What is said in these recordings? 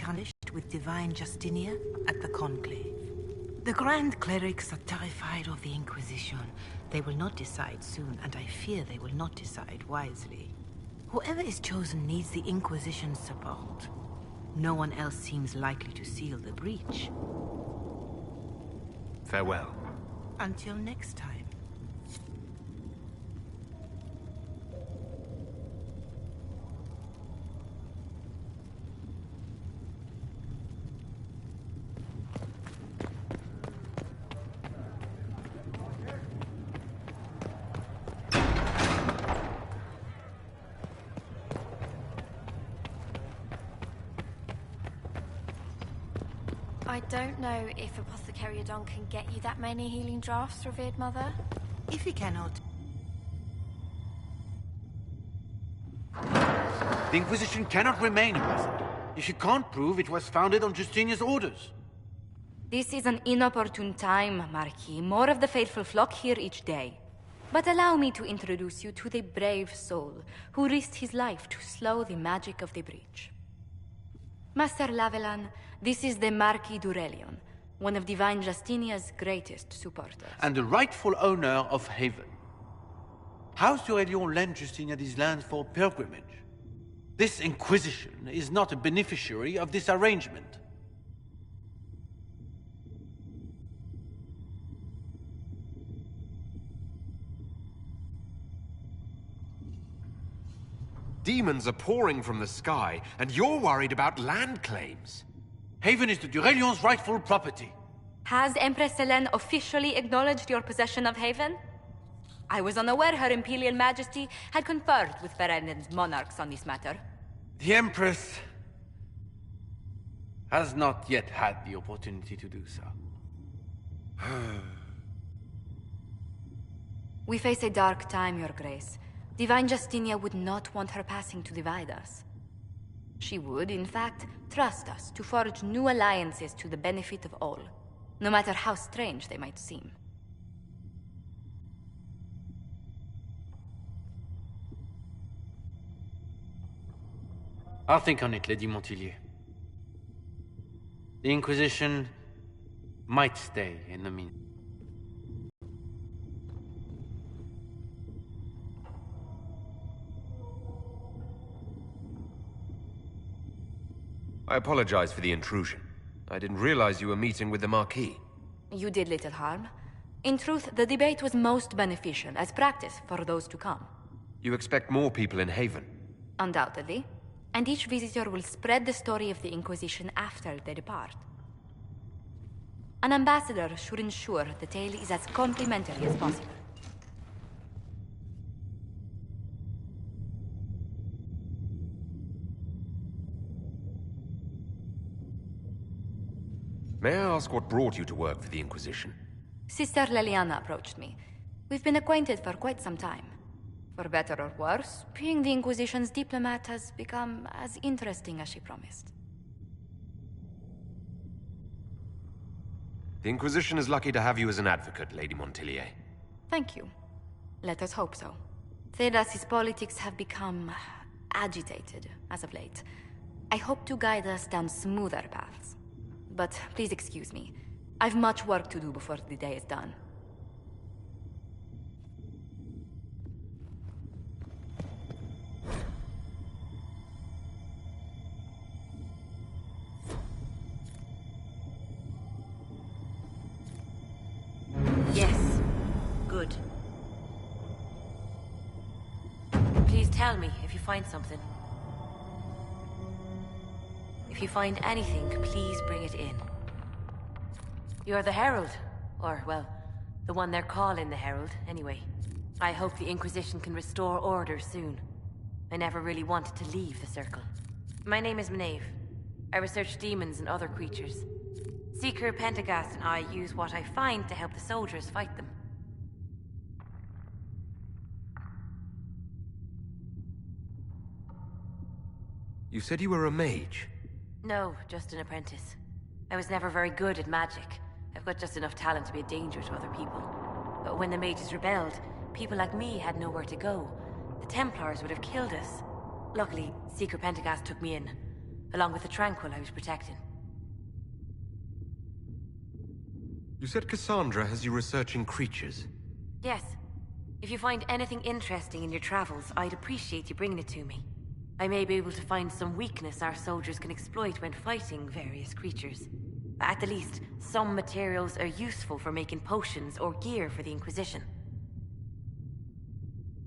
conflict with Divine Justinia at the Conclave. The Grand Clerics are terrified of the Inquisition. They will not decide soon, and I fear they will not decide wisely. Whoever is chosen needs the Inquisition's support. No one else seems likely to seal the breach. Farewell. Until next time. I don't know if Apothecary Adon can get you that many healing drafts, revered mother. If he cannot... The Inquisition cannot remain imprisoned if you can't prove it was founded on Justinia's orders. This is an inopportune time, Marquis. More of the faithful flock here each day. But allow me to introduce you to the brave soul who risked his life to slow the magic of the breach. Master Lavelan, this is the Marquis d'Aurelion, one of Divine Justinia's greatest supporters. And the rightful owner of Haven. House d'Aurelion lent Justinia these lands for pilgrimage. This Inquisition is not a beneficiary of this arrangement. Demons are pouring from the sky, and you're worried about land claims. Haven is the d'Aurelion's rightful property. Has Empress Selene officially acknowledged your possession of Haven? I was unaware Her Imperial Majesty had conferred with Ferennen's monarchs on this matter. The Empress has not yet had the opportunity to do so. We face a dark time, Your Grace. Divine Justinia would not want her passing to divide us. She would, in fact, trust us to forge new alliances to the benefit of all, no matter how strange they might seem. I'll think on it, Lady Montilyet. The Inquisition might stay in the meantime. I apologize for the intrusion. I didn't realize you were meeting with the Marquis. You did little harm. In truth, the debate was most beneficial as practice for those to come. You expect more people in Haven? Undoubtedly. And each visitor will spread the story of the Inquisition after they depart. An ambassador should ensure the tale is as complimentary as possible. May I ask what brought you to work for the Inquisition? Sister Leliana approached me. We've been acquainted for quite some time. For better or worse, being the Inquisition's diplomat has become as interesting as she promised. The Inquisition is lucky to have you as an advocate, Lady Montilyet. Thank you. Let us hope so. Thedas's politics have become agitated as of late. I hope to guide us down smoother paths. But please excuse me. I've much work to do before the day is done. Yes. Good. Please tell me if you find something. If you find anything, please bring it in. You're the Herald. Or, well, the one they're calling the Herald, anyway. I hope the Inquisition can restore order soon. I never really wanted to leave the Circle. My name is Maeve. I research demons and other creatures. Seeker Pentagast and I use what I find to help the soldiers fight them. You said you were a mage? No, just an apprentice. I was never very good at magic. I've got just enough talent to be a danger to other people. But when the mages rebelled, people like me had nowhere to go. The Templars would have killed us. Luckily, Seeker Pentagast took me in. along with the Tranquil I was protecting. You said Cassandra has you researching creatures. Yes. If you find anything interesting in your travels, I'd appreciate you bringing it to me. I may be able to find some weakness our soldiers can exploit when fighting various creatures. At the least, some materials are useful for making potions or gear for the Inquisition.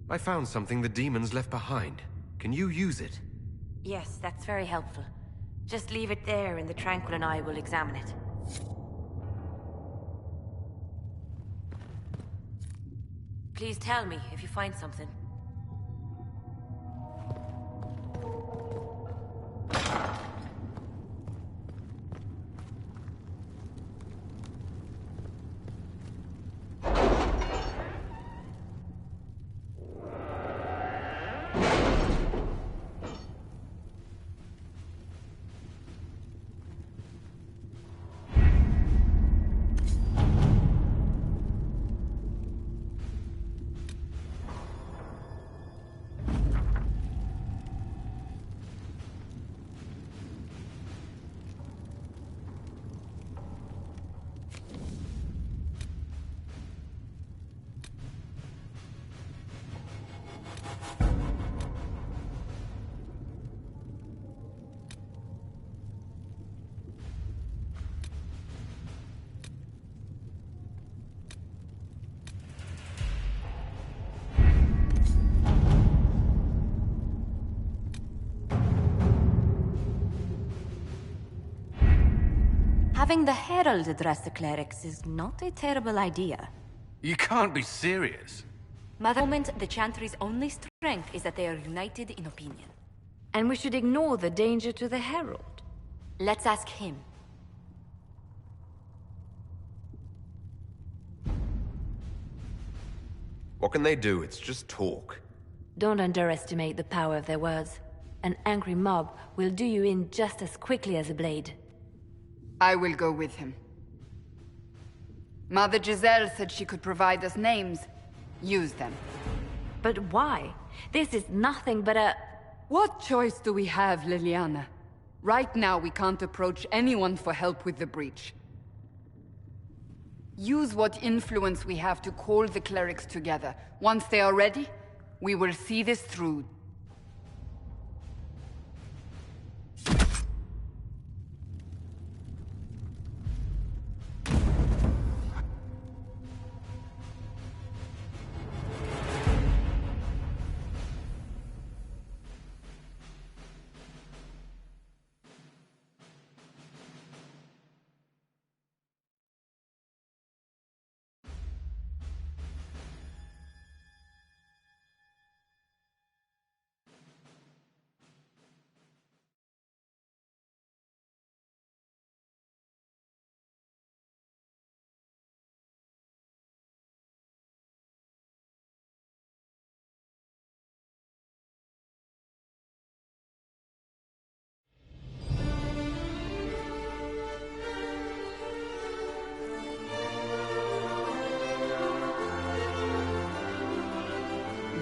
I found something the demons left behind. Can you use it? Yes, that's very helpful. Just leave it there and the Tranquil and I will examine it. Please tell me if you find something. Having the Herald address the clerics is not a terrible idea. You can't be serious. At the moment, the Chantry's only strength is that they are united in opinion. And we should ignore the danger to the Herald. Let's ask him. What can they do? It's just talk. Don't underestimate the power of their words. An angry mob will do you in just as quickly as a blade. I will go with him. Mother Giselle said she could provide us names. Use them. But why? This is nothing but a... What choice do we have, Liliana? Right now we can't approach anyone for help with the breach. Use what influence we have to call the clerics together. Once they are ready, we will see this through.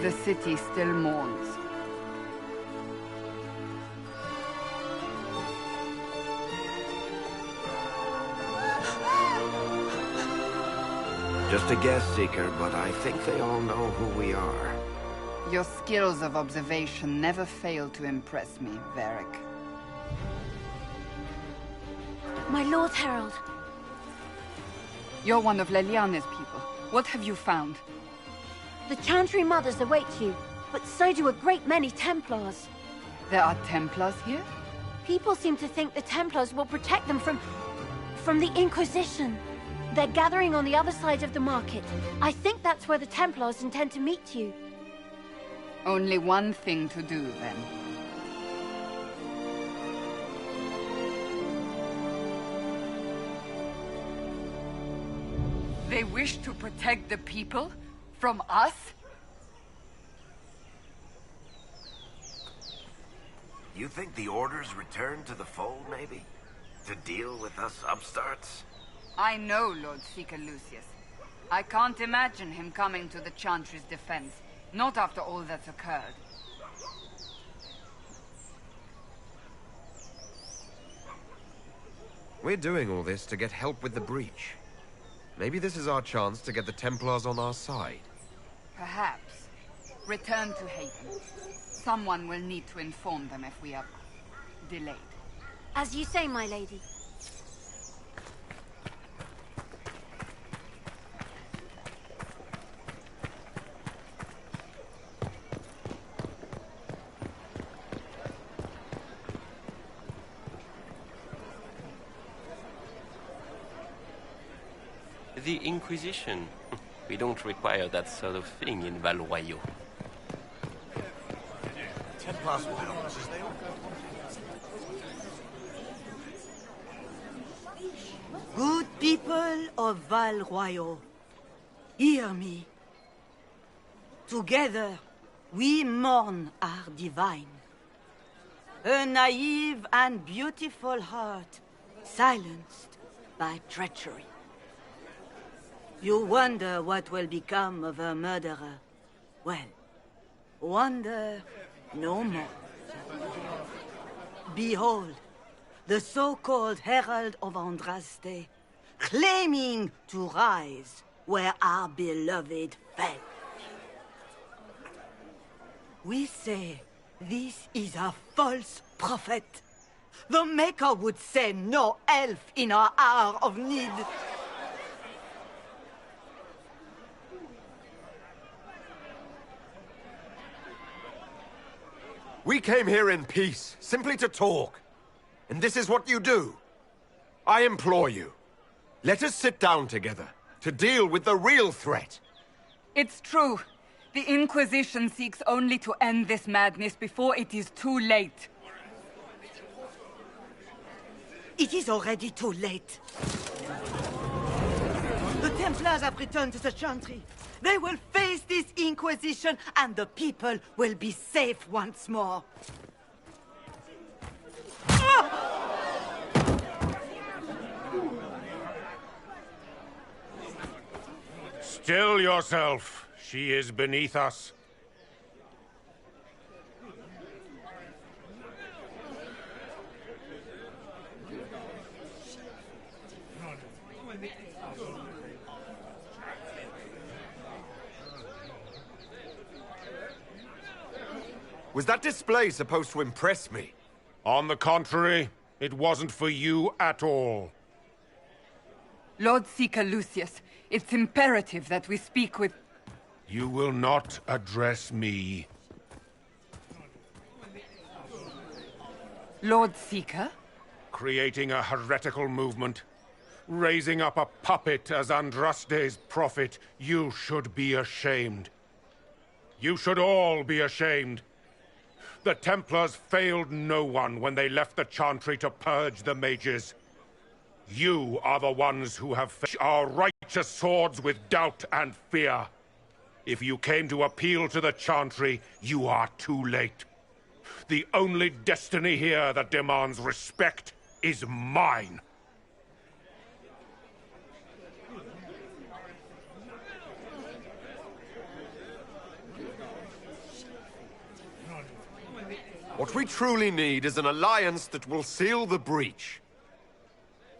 The city still mourns. Just a guess, Seeker, but I think they all know who we are. Your skills of observation never fail to impress me, Varric. My Lord Herald. You're one of Leliane's people. What have you found? The Chantry Mothers await you, but so do a great many Templars. There are Templars here? People seem to think the Templars will protect them from the Inquisition. They're gathering on the other side of the market. I think that's where the Templars intend to meet you. Only one thing to do, then. They wish to protect the people? From us? You think the Order's returned to the fold, maybe? To deal with us upstarts? I know Lord Seeker Lucius. I can't imagine him coming to the Chantry's defense. Not after all that's occurred. We're doing all this to get help with the breach. Maybe this is our chance to get the Templars on our side. Perhaps. Return to Haven. Someone will need to inform them if we are delayed. As you say, my lady. The Inquisition. We don't require that sort of thing in Val Royeaux. Templars widows, as they all Good people of Val Royeaux, hear me. Together, we mourn our divine. A naive and beautiful heart, silenced by treachery. You wonder what will become of a murderer. Well, wonder no more. Behold, the so-called Herald of Andraste, claiming to rise where our beloved fell. We say this is a false prophet. The Maker would send no elf in our hour of need. We came here in peace, simply to talk. And this is what you do. I implore you, let us sit down together to deal with the real threat. It's true. The Inquisition seeks only to end this madness before it is too late. It is already too late. The Templars have returned to the Chantry. They will face this Inquisition, and the people will be safe once more. Still yourself. She is beneath us. Was that display supposed to impress me? On the contrary, it wasn't for you at all. Lord Seeker Lucius, it's imperative that we speak with... You will not address me. Lord Seeker? Creating a heretical movement. Raising up a puppet as Andraste's prophet. You should be ashamed. You should all be ashamed. The Templars failed no one when they left the Chantry to purge the mages. You are the ones who have faced our righteous swords with doubt and fear. If you came to appeal to the Chantry, you are too late. The only destiny here that demands respect is mine. What we truly need is an alliance that will seal the breach.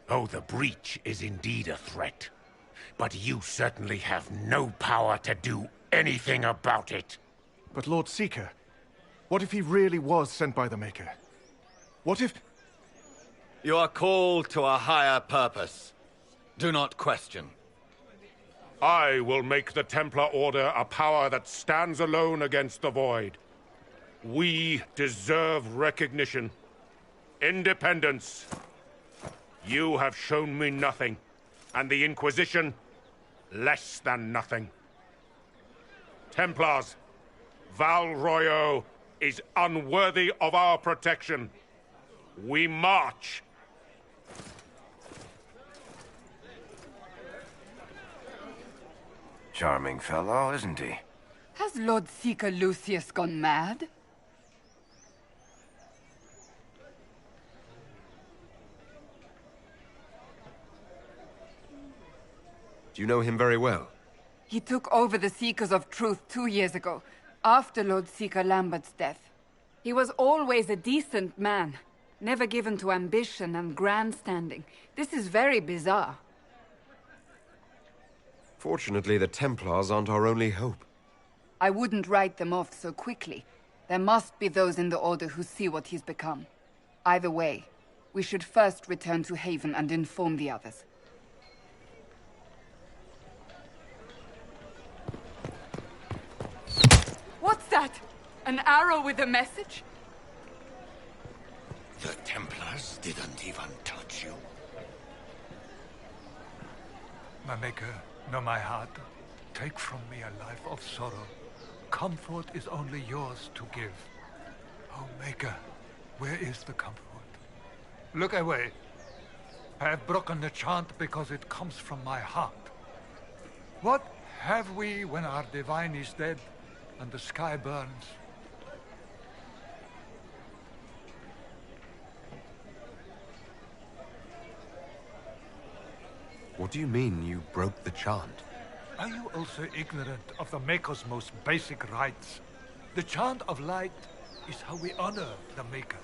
Oh, the breach is indeed a threat. But you certainly have no power to do anything about it. But Lord Seeker, what if he really was sent by the Maker? What if... You are called to a higher purpose. Do not question. I will make the Templar Order a power that stands alone against the Void. We deserve recognition. Independence. You have shown me nothing, and the Inquisition, less than nothing. Templars, Val Royeaux is unworthy of our protection. We march. Charming fellow, isn't he? Has Lord Seeker Lucius gone mad? Do you know him very well? He took over the Seekers of Truth 2 years ago, after Lord Seeker Lambert's death. He was always a decent man, Never given to ambition and grandstanding. This is very bizarre. Fortunately, the Templars aren't our only hope. I wouldn't write them off so quickly. There must be those in the Order who see what he's become. Either way, we should first return to Haven and inform the others. What's that? An arrow with a message? The Templars didn't even touch you. My Maker, know my heart. Take from me a life of sorrow. Comfort is only yours to give. Oh, Maker, where is the comfort? Look away. I have broken the chant because it comes from my heart. What have we when our divine is dead and the sky burns? What do you mean, you broke the chant? Are you also ignorant of the Maker's most basic rites? The chant of light is how we honor the Maker.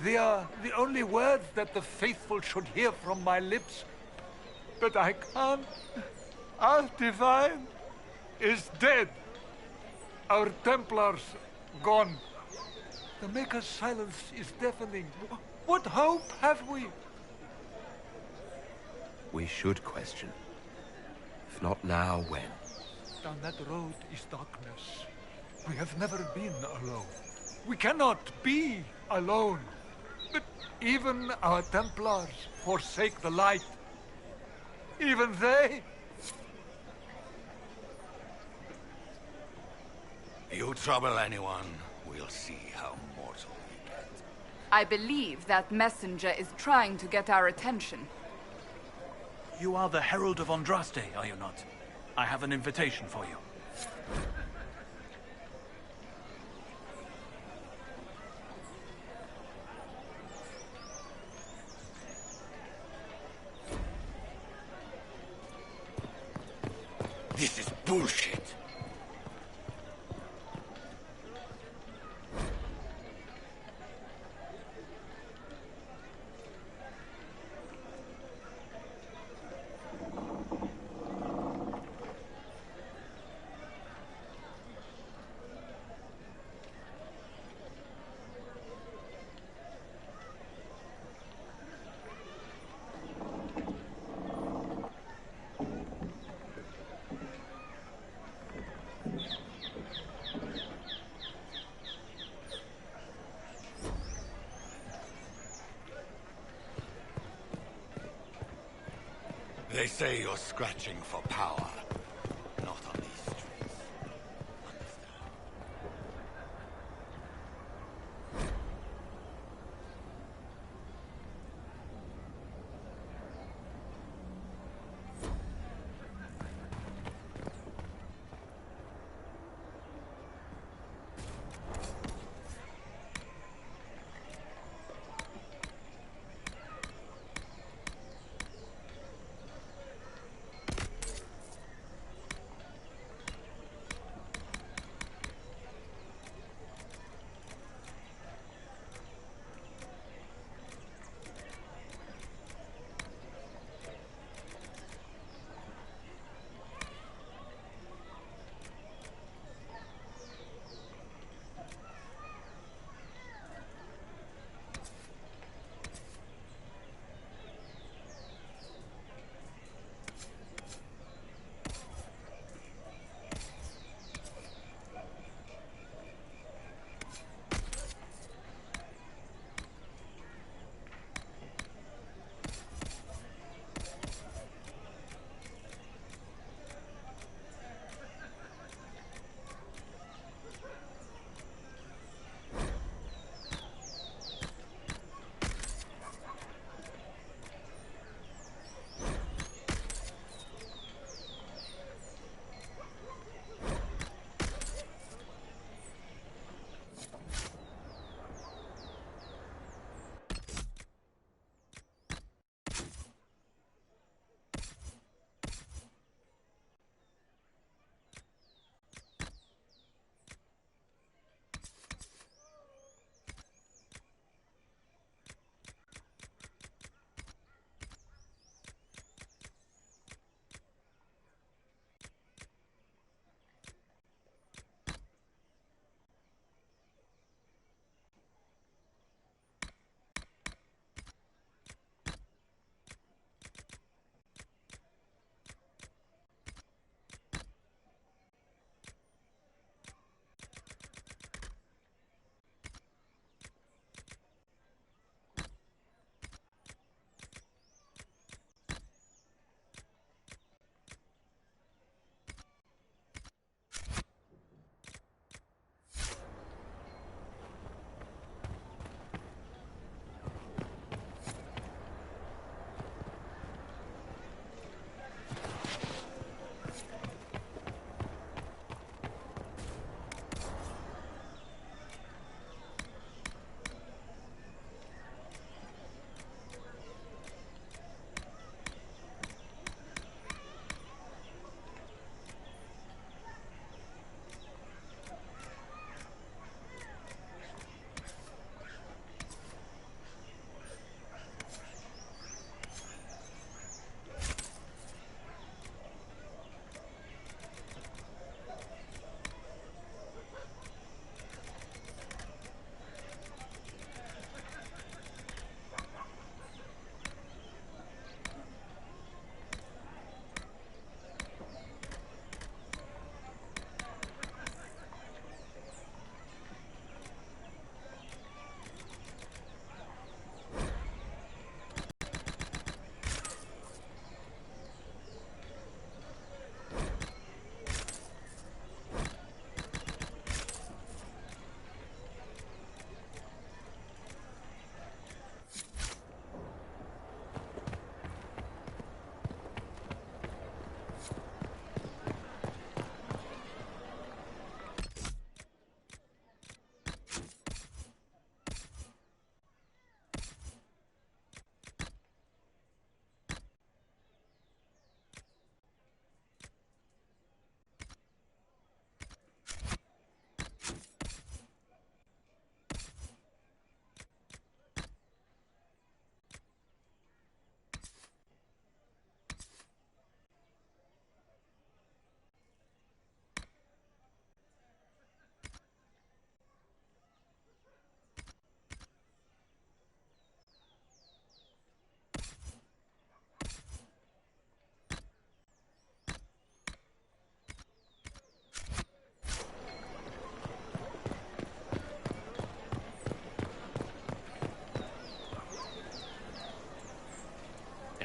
They are the only words that the faithful should hear from my lips. But I can't. Our divine is dead. Our Templars gone. The Maker's silence is deafening. What hope have we? We should question. If not now, when? Down that road is darkness. We have never been alone. We cannot be alone. But even our Templars forsake the light. Even they. You trouble anyone, we'll see how mortal we get. I believe that messenger is trying to get our attention. You are the Herald of Andraste, are you not? I have an invitation for you. This is bullshit. They say you're scratching for power. Not on these streets.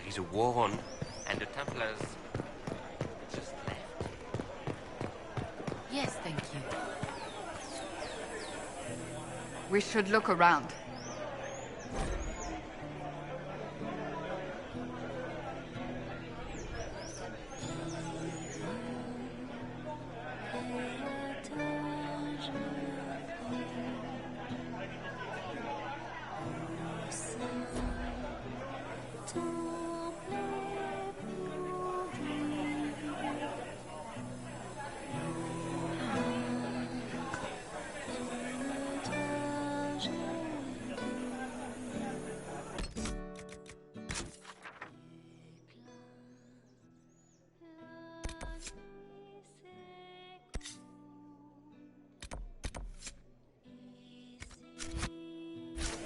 There is a war on, and the Templars just left. Yes, thank you. We should look around.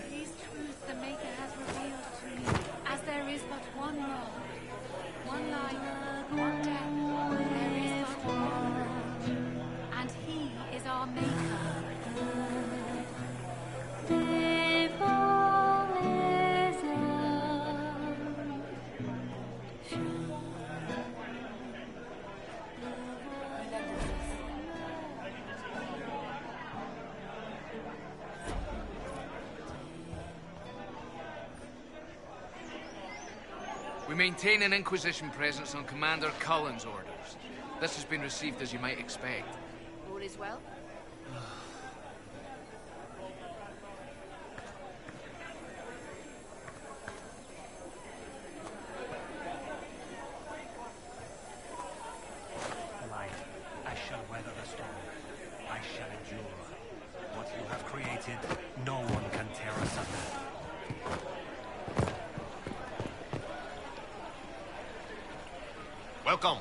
These truths the Maker has revealed to me, as there is but one law, one life, one death, there is but one, and He is our Maker. We maintain an Inquisition presence on Commander Cullen's orders. This has been received as you might expect. All is well? Light, I shall weather the storm. I shall endure. What you have created, no one can tear asunder. Welcome.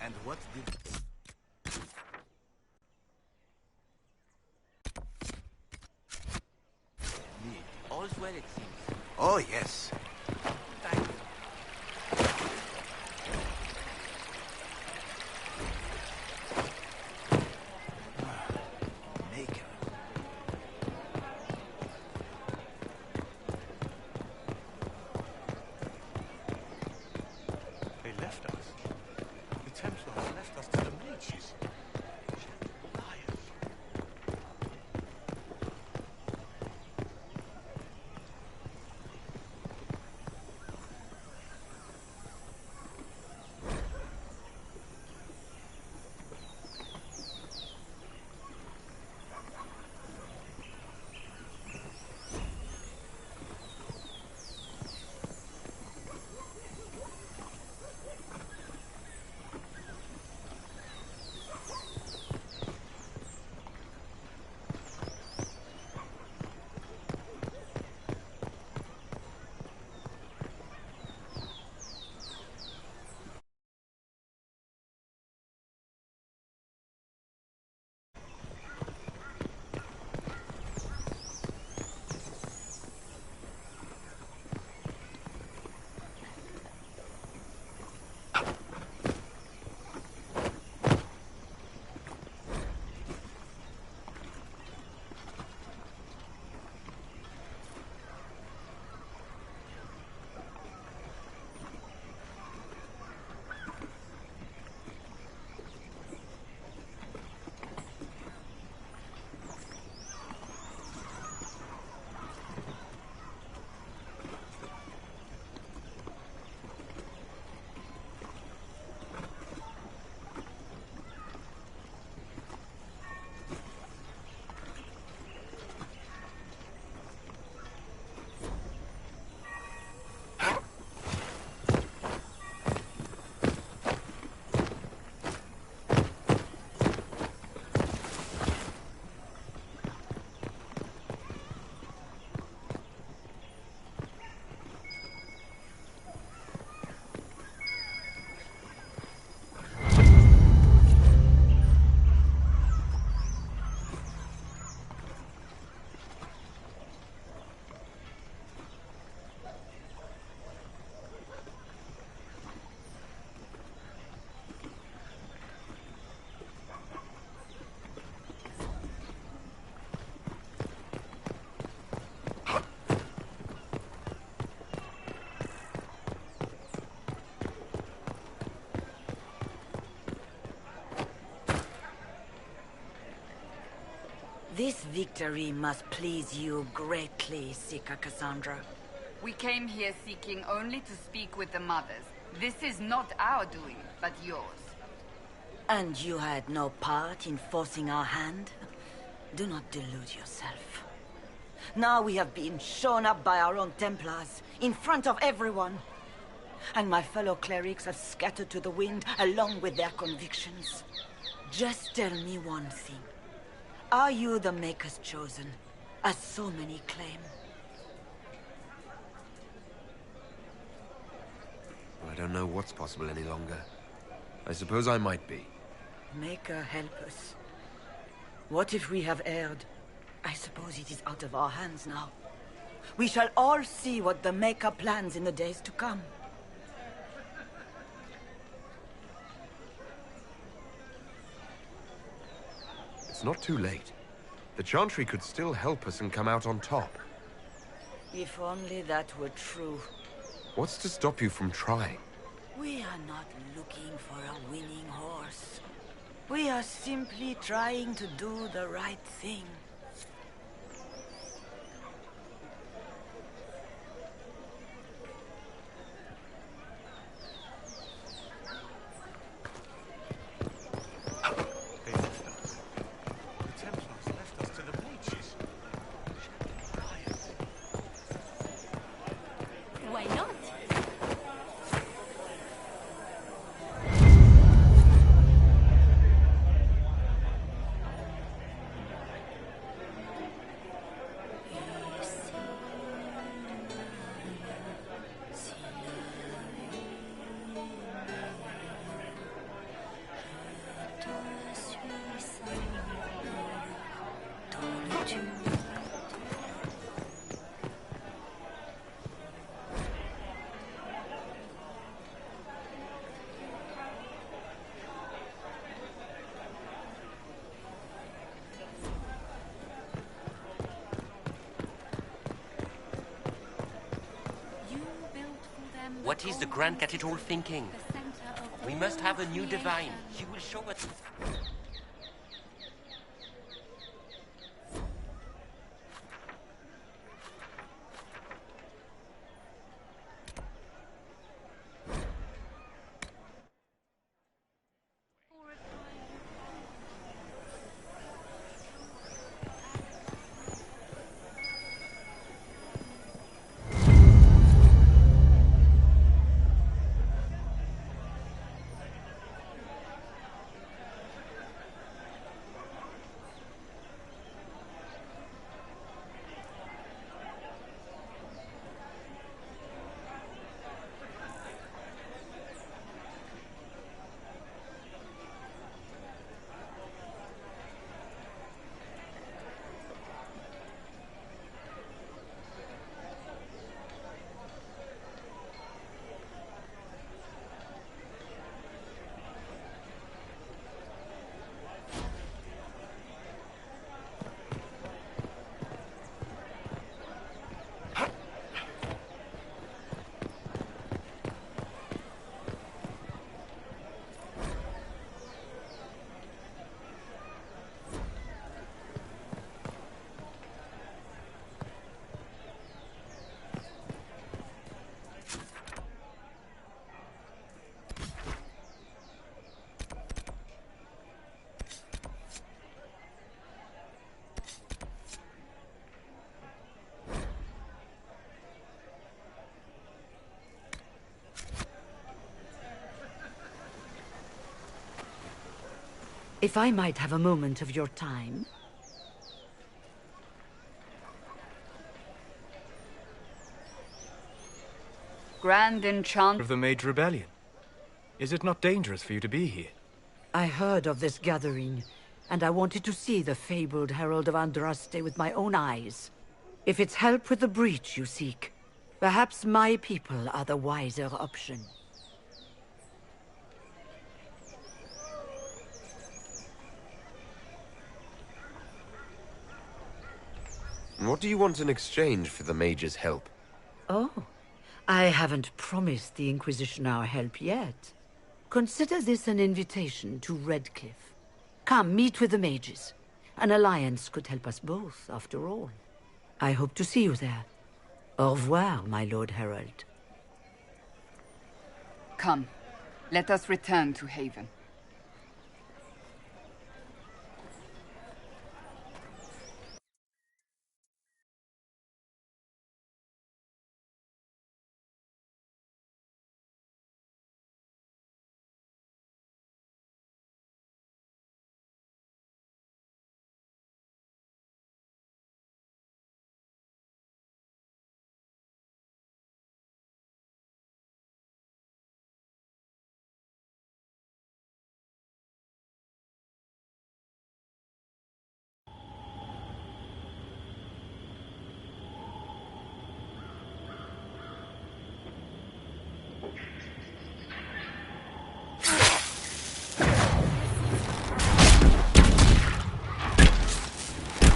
And what did... All's well, it seems. Oh, yes. They left us. The Templars left us to the mages. Liars. This victory must please you greatly, Seeker Cassandra. We came here seeking only to speak with the mothers. This is not our doing, but yours. And you had no part in forcing our hand? Do not delude yourself. Now we have been shown up by our own Templars, in front of everyone. And my fellow clerics have scattered to the wind along with their convictions. Just tell me one thing. Are you the Maker's chosen, as so many claim? I don't know what's possible any longer. I suppose I might be. Maker, help us. What if we have erred? I suppose it is out of our hands now. We shall all see what the Maker plans in the days to come. It's not too late. The Chantry could still help us and come out on top. If only that were true. What's to stop you from trying? We are not looking for a winning horse. We are simply trying to do the right thing. Why not? What is the Grand Cathedral thinking? We must have a new divine. He will show us. If I might have a moment of your time. Grand Enchant Of the Mage Rebellion. Is it not dangerous for you to be here? I heard of this gathering, and I wanted to see the fabled Herald of Andraste with my own eyes. If it's help with the breach you seek, perhaps my people are the wiser option. What do you want in exchange for the Mage's help? Oh, I haven't promised the Inquisition our help yet. Consider this an invitation to Redcliffe. Come, meet with the mages. An alliance could help us both, after all. I hope to see you there. Au revoir, my Lord Herald. Come, let us return to Haven.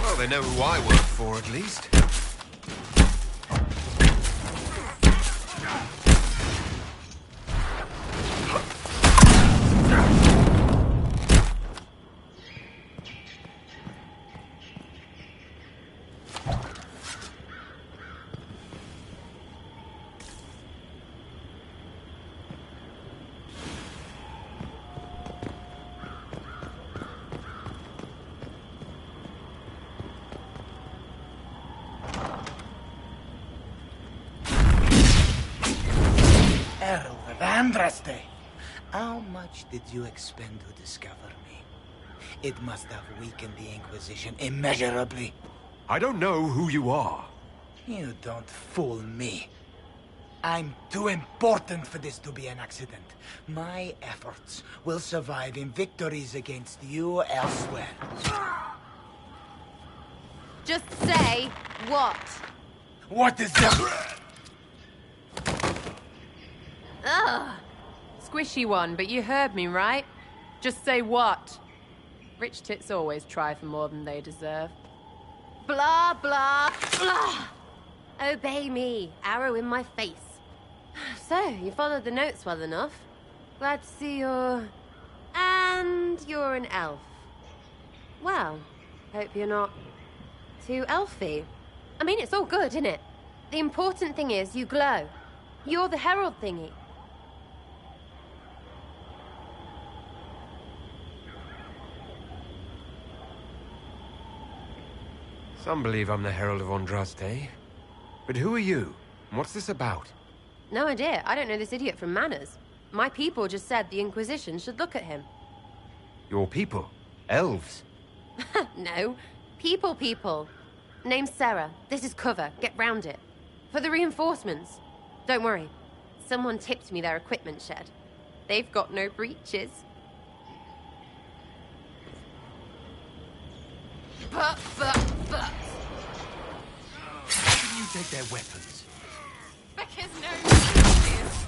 Well, they know who I work for, at least. Herald of Andraste, how much did you expend to discover me? It must have weakened the Inquisition immeasurably. I don't know who you are. You don't fool me. I'm too important for this to be an accident. My efforts will survive in victories against you elsewhere. Just say what? What is that? Ugh. Squishy one, but you heard me, right? Just say what? Rich tits always try for more than they deserve. Blah, blah, blah. Obey me. Arrow in my face. So, you followed the notes well enough. Glad to see you're... And you're an elf. Well, hope you're not too elfy. I mean, it's all good, isn't it? The important thing is you glow. You're the herald thingy. Some believe I'm the Herald of Andraste. But who are you? And what's this about? No idea. I don't know this idiot from Manners. My people just said the Inquisition should look at him. Your people? Elves? No. People. Name's Sarah. This is cover. Get round it. For the reinforcements. Don't worry. Someone tipped me their equipment shed. They've got no breaches. But. Why didn't you take their weapons? Because no breaches.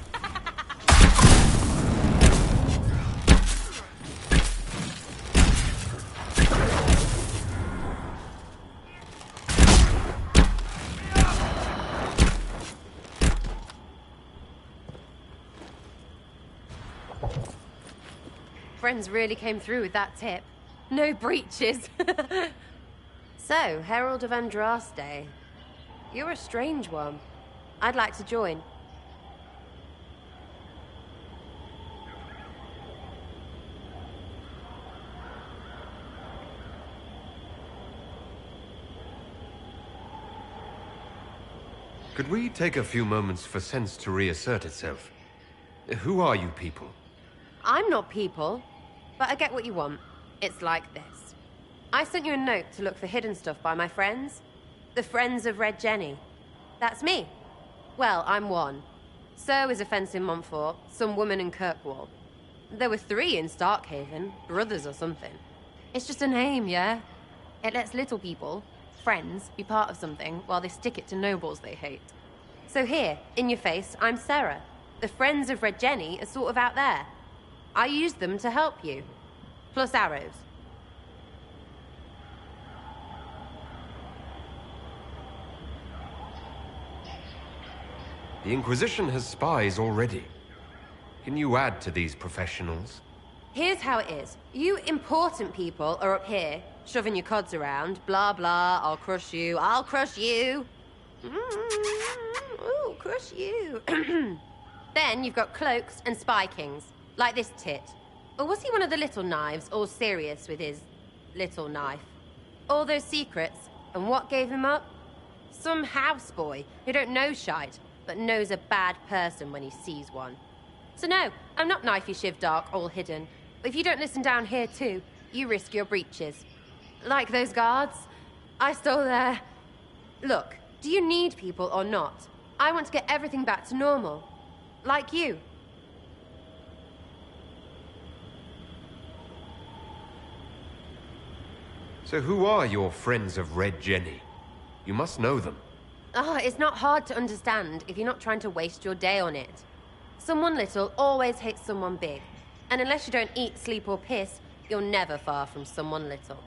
Friends really came through with that tip. No breaches. So, Herald of Andraste. You're a strange one. I'd like to join. Could we take a few moments for sense to reassert itself? Who are you people? I'm not people, but I get what you want. It's like this. I sent you a note to look for hidden stuff by my friends. The Friends of Red Jenny. That's me. Well, I'm one. So is a fence in Montfort, some woman in Kirkwall. There were 3 in Starkhaven, brothers or something. It's just a name, yeah? It lets little people, friends, be part of something while they stick it to nobles they hate. So here, in your face, I'm Sarah. The Friends of Red Jenny are sort of out there. I use them to help you. Plus arrows. The Inquisition has spies already. Can you add to these professionals? Here's how it is. You important people are up here, shoving your cods around. Blah, blah, I'll crush you, I'll crush you. Ooh, crush you. Then you've got cloaks and spy kings, like this tit. Or was he one of the little knives, all serious with his little knife? All those secrets, and what gave him up? Some houseboy who don't know shite, but knows a bad person when he sees one. So no, I'm not knifey shiv dark, all hidden. But if you don't listen down here too, you risk your breeches. Like those guards, I stole their... Look, do you need people or not? I want to get everything back to normal. Like you. So who are your friends of Red Jenny? You must know them. Oh, it's not hard to understand if you're not trying to waste your day on it. Someone little always hates someone big. And unless you don't eat, sleep, or piss, you're never far from someone little.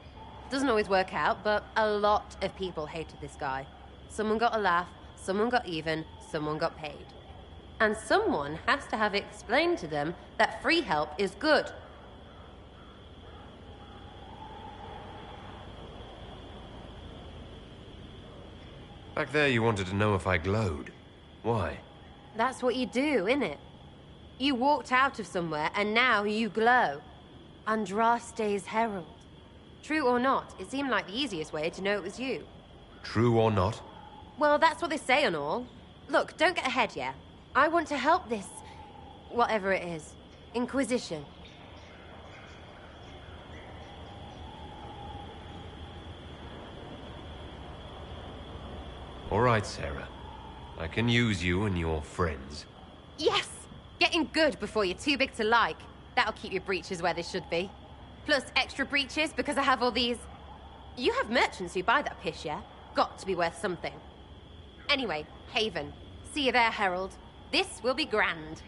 Doesn't always work out, but a lot of people hated this guy. Someone got a laugh, someone got even, someone got paid. And someone has to have explained to them that free help is good. Back there you wanted to know if I glowed. Why? That's what you do, innit? You walked out of somewhere, and now you glow. Andraste's herald. True or not, it seemed like the easiest way to know it was you. True or not? Well, that's what they say and all. Look, don't get ahead, yeah? I want to help this... whatever it is. Inquisition. All right, Sarah. I can use you and your friends. Yes! Getting good before you're too big to like. That'll keep your breeches where they should be. Plus extra breeches because I have all these... You have merchants who buy that piss, yeah? Got to be worth something. Anyway, Haven. See you there, Herald. This will be grand.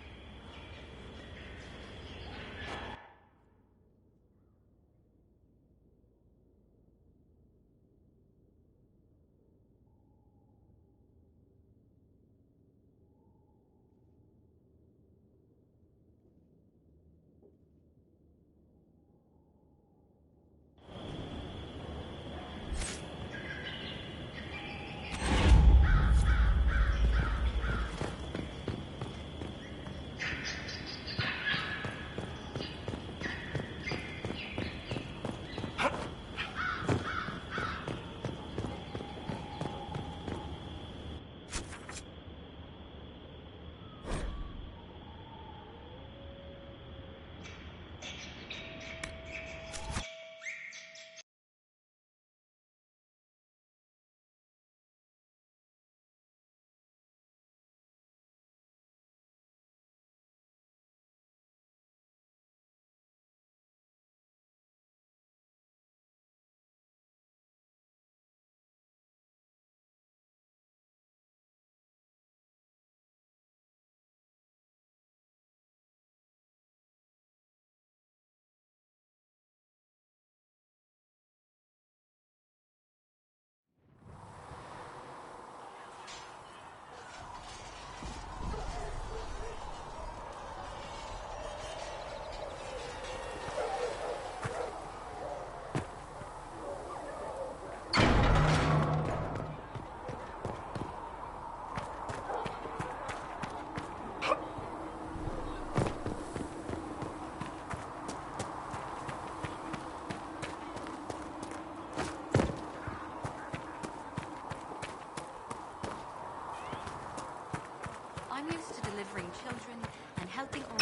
I'm used to delivering children and helping all...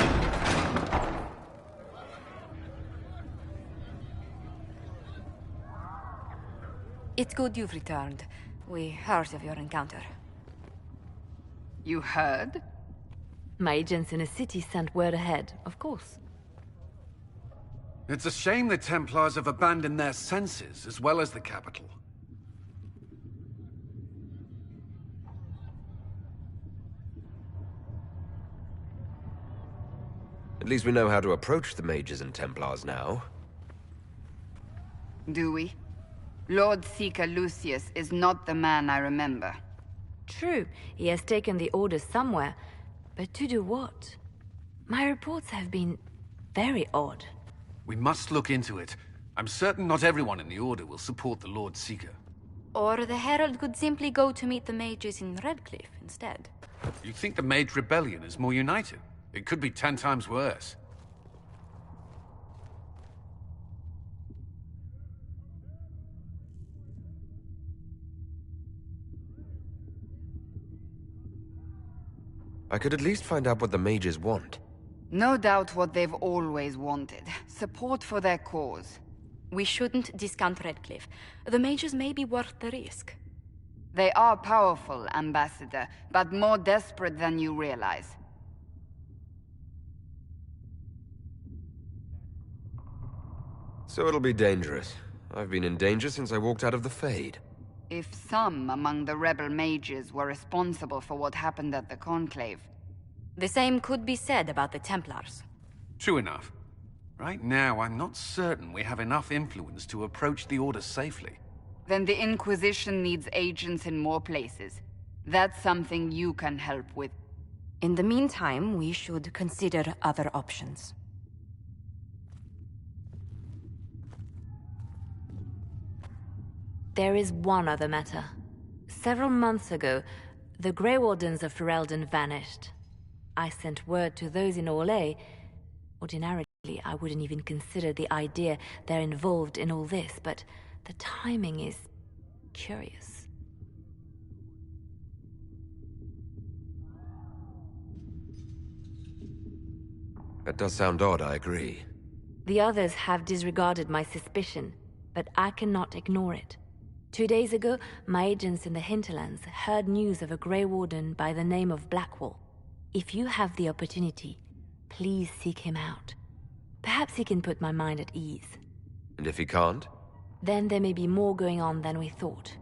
It's good you've returned. We heard of your encounter. You heard? My agents in the city sent word ahead, of course. It's a shame the Templars have abandoned their senses, as well as the capital. At least we know how to approach the mages and Templars now. Do we? Lord Seeker Lucius is not the man I remember. True, he has taken the orders somewhere, but to do what? My reports have been very odd. We must look into it. I'm certain not everyone in the Order will support the Lord Seeker. Or the Herald could simply go to meet the mages in Redcliffe instead. You think the Mage Rebellion is more united? It could be 10 times worse. I could at least find out what the mages want. No doubt what they've always wanted. Support for their cause. We shouldn't discount Redcliffe. The mages may be worth the risk. They are powerful, Ambassador, but more desperate than you realize. So it'll be dangerous. I've been in danger since I walked out of the Fade. If some among the rebel mages were responsible for what happened at the Conclave... The same could be said about the Templars. True enough. Right now, I'm not certain we have enough influence to approach the Order safely. Then the Inquisition needs agents in more places. That's something you can help with. In the meantime, we should consider other options. There is one other matter. Several months ago, the Grey Wardens of Ferelden vanished. I sent word to those in Orlais. Ordinarily, I wouldn't even consider the idea they're involved in all this, but the timing is curious. That does sound odd, I agree. The others have disregarded my suspicion, but I cannot ignore it. 2 days ago, my agents in the hinterlands heard news of a Grey Warden by the name of Blackwall. If you have the opportunity, please seek him out. Perhaps he can put my mind at ease. And if he can't? Then there may be more going on than we thought.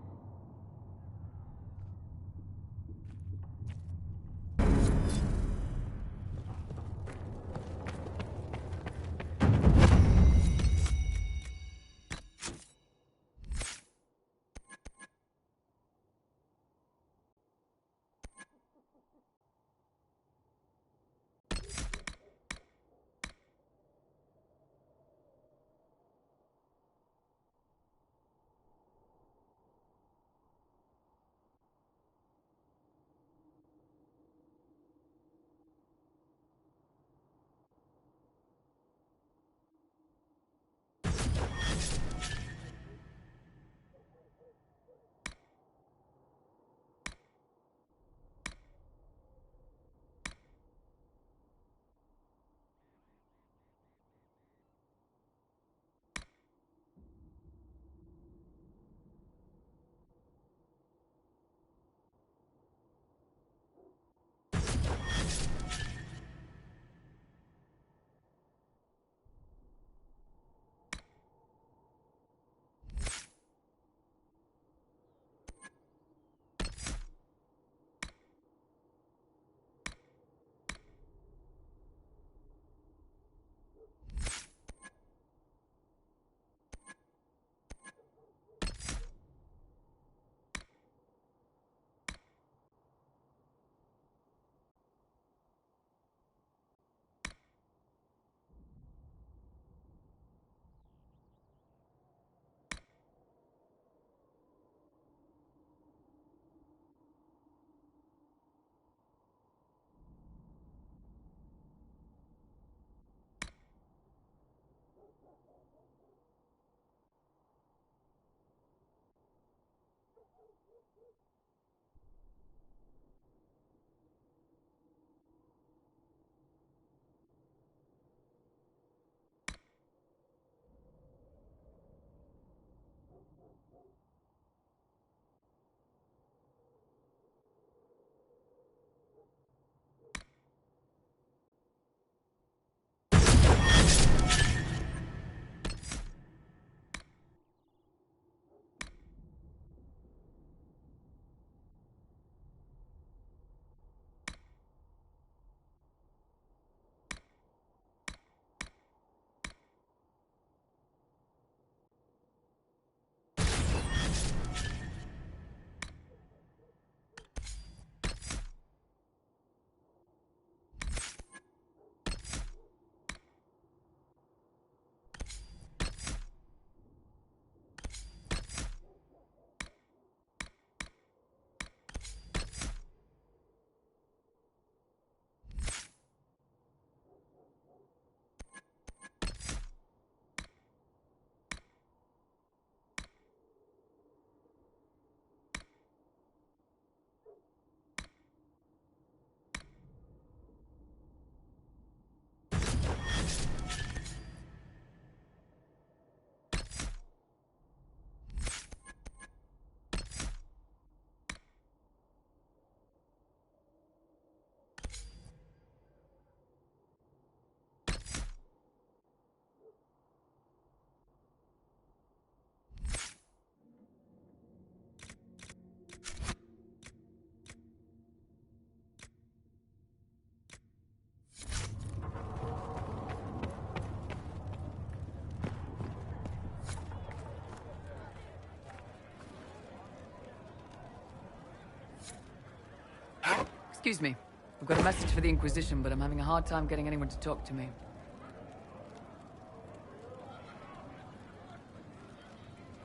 Excuse me. I've got a message for the Inquisition, but I'm having a hard time getting anyone to talk to me.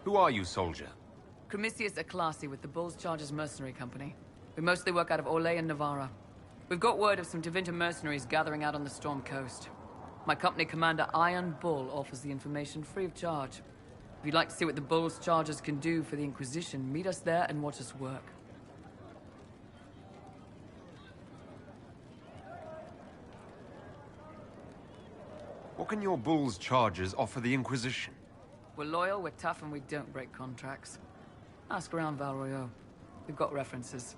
Who are you, soldier? Cremisius Aclasi with the Bulls Chargers Mercenary Company. We mostly work out of Orlais and Navarra. We've got word of some Tevinter mercenaries gathering out on the Storm Coast. My company commander, Iron Bull, offers the information free of charge. If you'd like to see what the Bulls Chargers can do for the Inquisition, meet us there and watch us work. What can your Bulls Chargers offer the Inquisition? We're loyal, we're tough, and we don't break contracts. Ask around Val Royeaux. We've got references.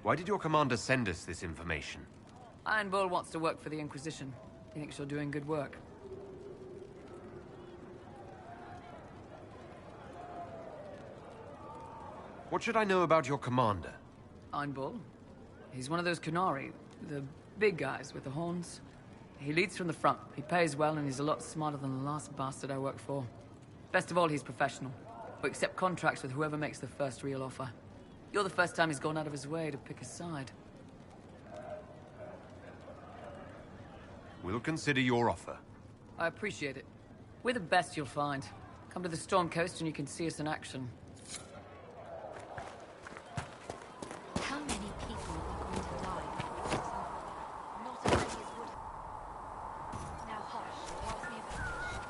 Why did your commander send us this information? Iron Bull wants to work for the Inquisition. He thinks you're doing good work. What should I know about your commander? Iron Bull? He's one of those Kunari, the big guys with the horns. He leads from the front, he pays well, and he's a lot smarter than the last bastard I worked for. Best of all, he's professional. We accept contracts with whoever makes the first real offer. You're the first time he's gone out of his way to pick a side. We'll consider your offer. I appreciate it. We're the best you'll find. Come to the Storm Coast and you can see us in action. How many people are going to die? Not as many as would. Now hush, ask me about it.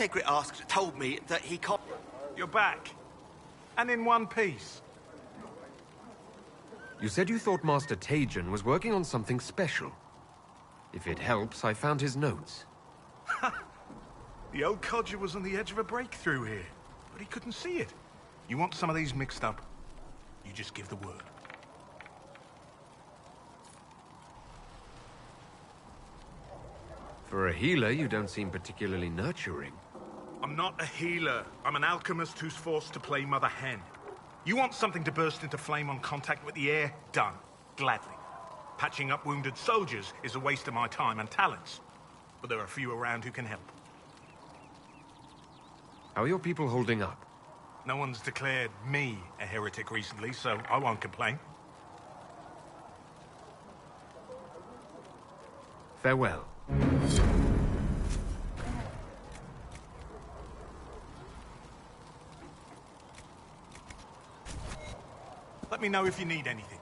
Tegrit told me that he can't... You're back. And in one piece. You said you thought Master Tajan was working on something special. If it helps, I found his notes. The old codger was on the edge of a breakthrough here, but he couldn't see it. You want some of these mixed up? You just give the word. For a healer, you don't seem particularly nurturing. I'm not a healer. I'm an alchemist who's forced to play Mother Hen. You want something to burst into flame on contact with the air? Done. Gladly. Patching up wounded soldiers is a waste of my time and talents. But there are a few around who can help. How are your people holding up? No one's declared me a heretic recently, so I won't complain. Farewell. Let me know if you need anything.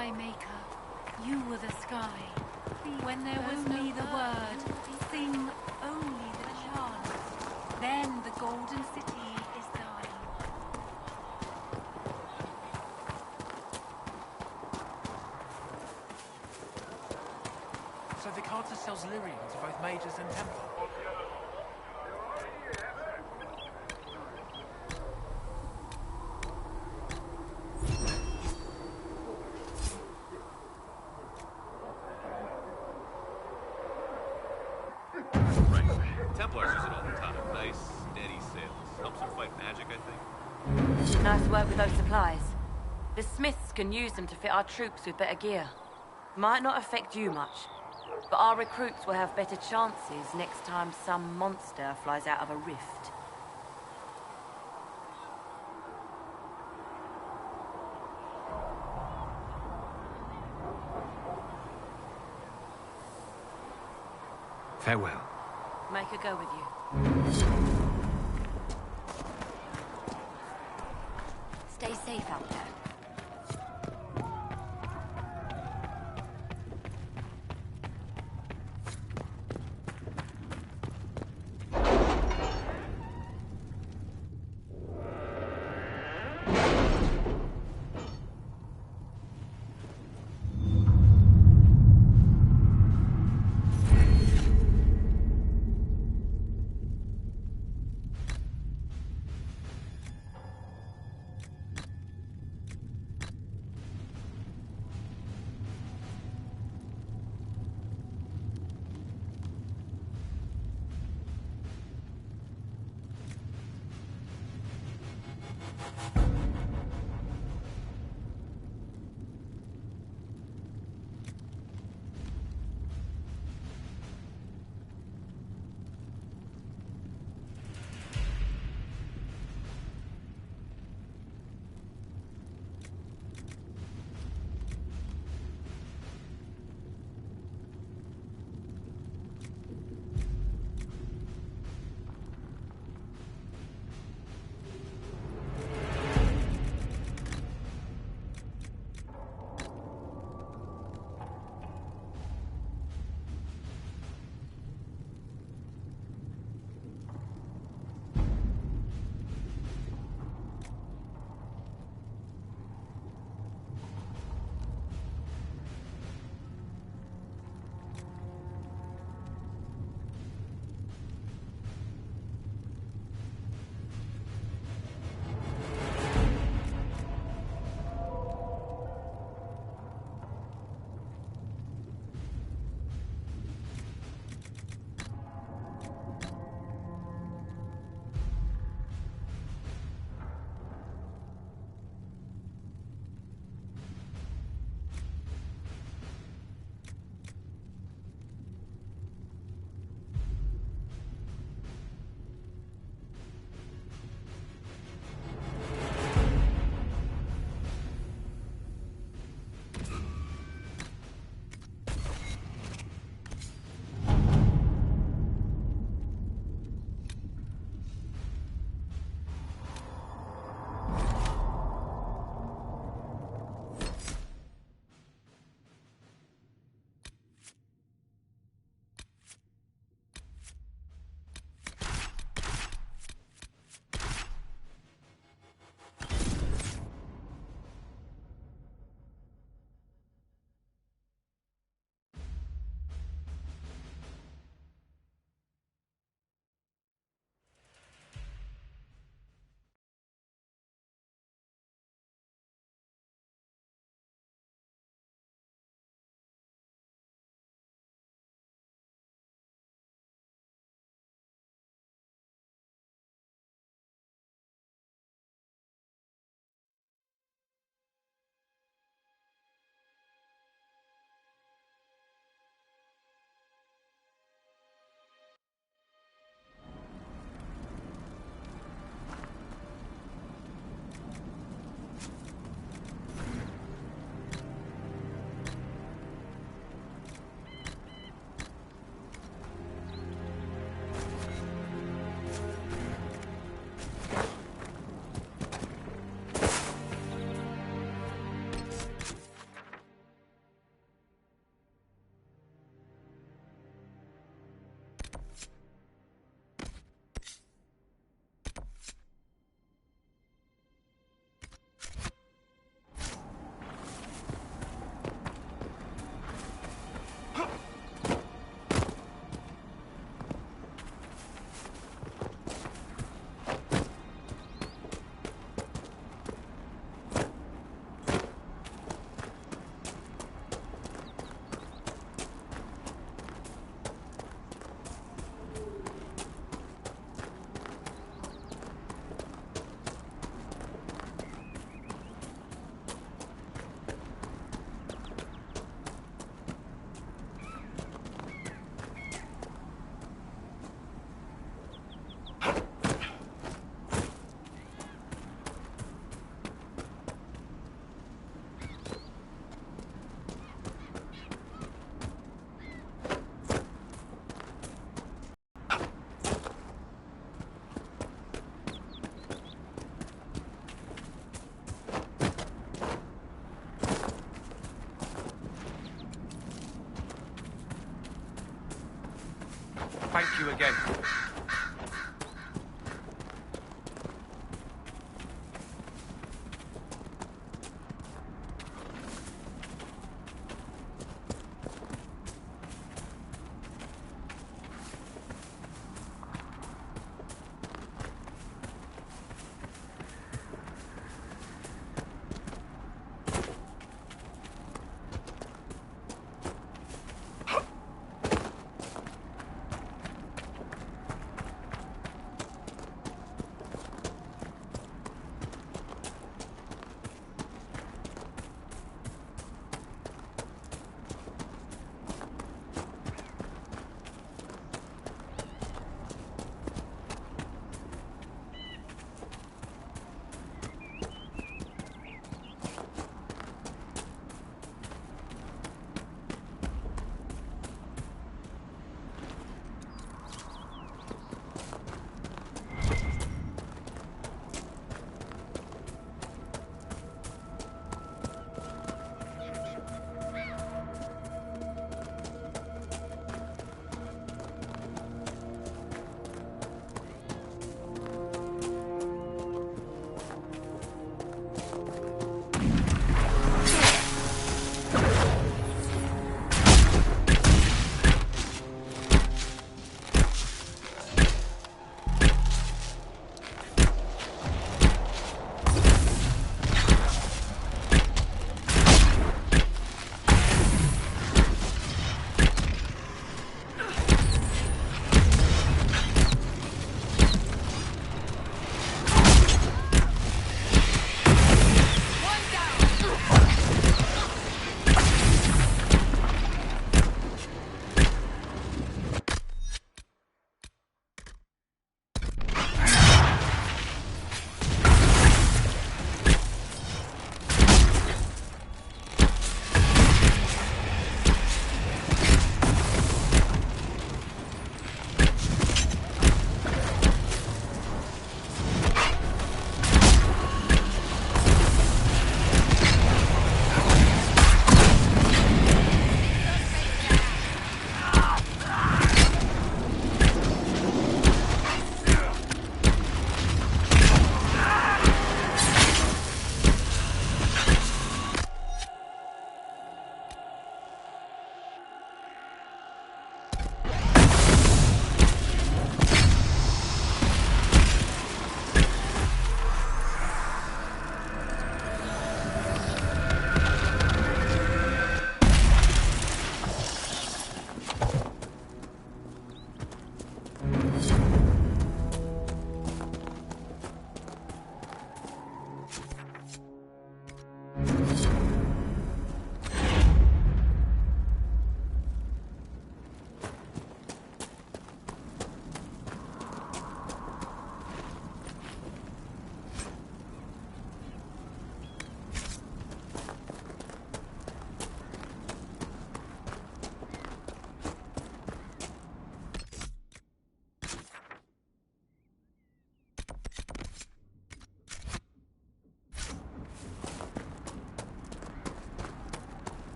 Sky Maker. You were the sky. When there was only the word, sing only the chant. Then the Golden City is thine. So the Carter sells lyrium to both Mages and Templar? Templars use it all the time. Nice, steady sales. Helps them fight magic, I think. Nice work with those supplies. The Smiths can use them to fit our troops with better gear. Might not affect you much, but our recruits will have better chances next time some monster flies out of a rift. Farewell. Make her go with you. Stay safe out there. Thank you again.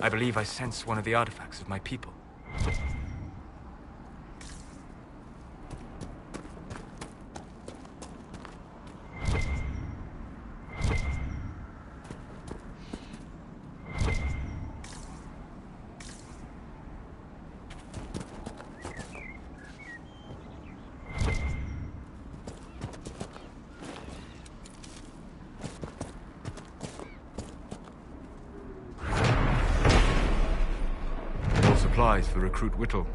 I believe I sense one of the artifacts of my people. Supplies for Recruit Whittle.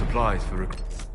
supplies for recruits.